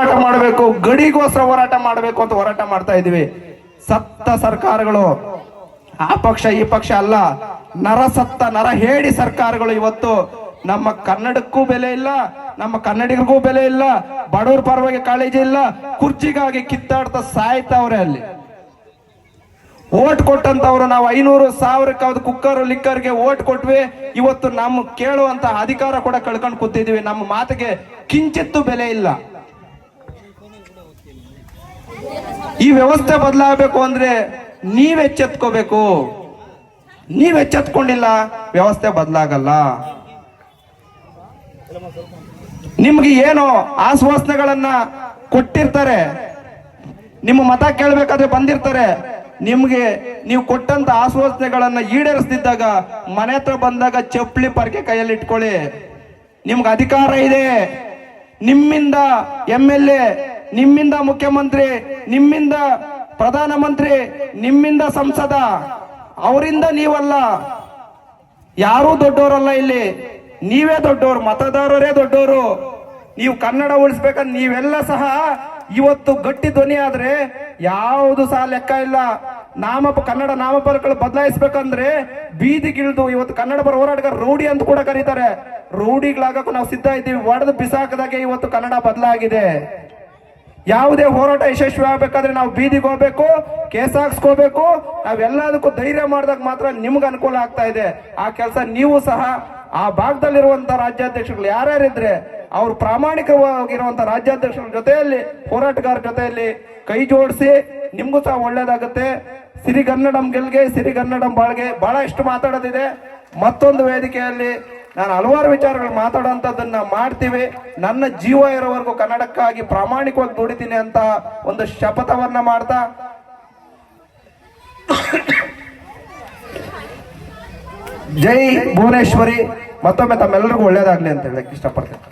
ಹೋರಾಟ ಮಾಡಬೇಕು, ಗಡಿಗೋಸ್ಕರ ಹೋರಾಟ ಮಾಡಬೇಕು ಅಂತ ಹೋರಾಟ ಮಾಡ್ತಾ ಇದೀವಿ. ಸತ್ತ ಸರ್ಕಾರಗಳು ಆ ಪಕ್ಷ ಈ ಪಕ್ಷ ಅಲ್ಲ, ನರಸತ್ತ ನರ ಹೇಡಿ ಸರ್ಕಾರಗಳು ಇವತ್ತು ನಮ್ಮ ಕನ್ನಡಕ್ಕೂ ಬೆಲೆ ಇಲ್ಲ, ನಮ್ಮ ಕನ್ನಡಿಗರಿಗೂ ಬೆಲೆ ಇಲ್ಲ, ಬಡವರ ಪರವಾಗಿ ಕಾಳಜಿ ಇಲ್ಲ, ಕುರ್ಚಿಗಾಗಿ ಕಿತ್ತಾಡ್ತಾ ಸಾಯ್ತಾವ್ರೆ. ಅಲ್ಲಿ ಓಟ್ ಕೊಟ್ಟಂತವ್ರು ನಾವು 500,000 ಕುಕ್ಕರ್ ಲಿಕ್ಕರ್ಗೆ ಓಟ್ ಕೊಟ್ವಿ. ಇವತ್ತು ನಮ್ಮ ಕೇಳುವಂತ ಅಧಿಕಾರ ಕೂಡ ಕಳ್ಕೊಂಡು ಕೂತಿದೀವಿ. ನಮ್ಮ ಮಾತಿಗೆ ಕಿಂಚಿತ್ತು ಬೆಲೆ ಇಲ್ಲ. ಈ ವ್ಯವಸ್ಥೆ ಬದಲಾಗಬೇಕು ಅಂದ್ರೆ ನೀವ್ ಎಚ್ಚೆತ್ಕೋಬೇಕು. ನೀವ್ ಎಚ್ಚೆತ್ಕೊಂಡಿಲ್ಲ, ವ್ಯವಸ್ಥೆ ಬದಲಾಗಲ್ಲ. ನಿಮ್ಗೆ ಏನೋ ಆಶ್ವಾಸನೆಗಳನ್ನ ಕೊಟ್ಟಿರ್ತಾರೆ, ನಿಮ್ಮ ಮತ ಕೇಳಬೇಕಾದ್ರೆ ಬಂದಿರ್ತಾರೆ. ನಿಮ್ಗೆ ನೀವು ಕೊಟ್ಟಂತ ಆಶ್ವಾಸನೆಗಳನ್ನ ಈಡೇರಿಸ್ತಿದ್ದಾಗ ಮನೆ ಹತ್ರ ಬಂದಾಗ ಚಪ್ಪಲಿ ಪರ್ಕೆ ಕೈಯಲ್ಲಿ ಇಟ್ಕೊಳ್ಳಿ. ನಿಮ್ಗೆ ಅಧಿಕಾರ ಇದೆ. ನಿಮ್ಮಿಂದ MLA, ನಿಮ್ಮಿಂದ ಮುಖ್ಯಮಂತ್ರಿ, ನಿಮ್ಮಿಂದ ಪ್ರಧಾನಮಂತ್ರಿ, ನಿಮ್ಮಿಂದ ಸಂಸದ, ಅವರಿಂದ ನೀವಲ್ಲ. ಯಾರೂ ದೊಡ್ಡವರಲ್ಲ ಇಲ್ಲಿ, ನೀವೇ ದೊಡ್ಡವರು, ಮತದಾರರೇ ದೊಡ್ಡವರು. ನೀವು ಕನ್ನಡ ಉಳಿಸ್ಬೇಕಂದ್ರೆ ನೀವೆಲ್ಲ ಸಹ ಇವತ್ತು ಗಟ್ಟಿ ಧ್ವನಿ ಆದ್ರೆ ಯಾವುದು ಸಹ ಲೆಕ್ಕ ಇಲ್ಲ. ಕನ್ನಡ ನಾಮಫಲಕಗಳು ಬದಲಾಯಿಸ್ಬೇಕಂದ್ರೆ ಬೀದಿಗಿಳಿದು ಇವತ್ತು ಕನ್ನಡ ಪರ ಹೋರಾಟಗಾರ ರೌಡಿ ಅಂತ ಕೂಡ ಕರೀತಾರೆ. ರೌಡಿಗಳಾಗಕ್ಕೂ ನಾವು ಸಿದ್ಧ ಇದ್ದೀವಿ. ಒಡೆದು ಬಿಸಾಕದಾಗೆ ಇವತ್ತು ಕನ್ನಡ ಬದಲಾಗಿದೆ. ಯಾವುದೇ ಹೋರಾಟ ಯಶಸ್ವಿ ಆಗ್ಬೇಕಾದ್ರೆ ನಾವು ಬೀದಿಗೆ ಹೋಗ್ಬೇಕು, ಕೇಸ್ ಹಾಕ್ಸ್ಕೋಬೇಕು. ನಾವೆಲ್ಲದಕ್ಕೂ ಧೈರ್ಯ ಮಾಡಿದಾಗ ಮಾತ್ರ ನಿಮ್ಗೆ ಅನುಕೂಲ ಆಗ್ತಾ ಇದೆ. ಆ ಕೆಲಸ ನೀವು ಸಹ ಆ ಭಾಗದಲ್ಲಿರುವಂತ ರಾಜ್ಯಾಧ್ಯಕ್ಷಗಳು ಯಾರ್ಯಾರಿದ್ರೆ ಅವ್ರು ಪ್ರಾಮಾಣಿಕವಾಗಿರುವಂತ ರಾಜ್ಯಾಧ್ಯಕ್ಷರ ಜೊತೆಯಲ್ಲಿ, ಹೋರಾಟಗಾರರ ಜೊತೆಯಲ್ಲಿ ಕೈ ಜೋಡಿಸಿ ನಿಮ್ಗೂ ಸಹ ಒಳ್ಳೇದಾಗುತ್ತೆ. ಸಿರಿಗನ್ನಡಂ ಗೆಲ್ಗೆ, ಸಿರಿಗನ್ನಡಂ ಬಾಳ್ಗೆ. ಬಹಳ ಇಷ್ಟು ಮಾತಾಡೋದಿದೆ. ಮತ್ತೊಂದು ವೇದಿಕೆಯಲ್ಲಿ ನಾನು ಹಲವಾರು ವಿಚಾರಗಳು ಮಾತಾಡುವಂಥದ್ದನ್ನ ಮಾಡ್ತೀವಿ. ನನ್ನ ಜೀವ ಇರೋವರೆಗೂ ಕನ್ನಡಕ್ಕಾಗಿ ಪ್ರಾಮಾಣಿಕವಾಗಿ ದುಡಿತೀನಿ ಅಂತ ಒಂದು ಶಪಥವನ್ನ ಮಾಡ್ತಾ ಜೈ ಭುವನೇಶ್ವರಿ. ಮತ್ತೊಮ್ಮೆ ತಮ್ಮೆಲ್ಲರಿಗೂ ಒಳ್ಳೇದಾಗ್ಲಿ ಅಂತ ಹೇಳಕ್ ಇಷ್ಟಪಡ್ತೇನೆ.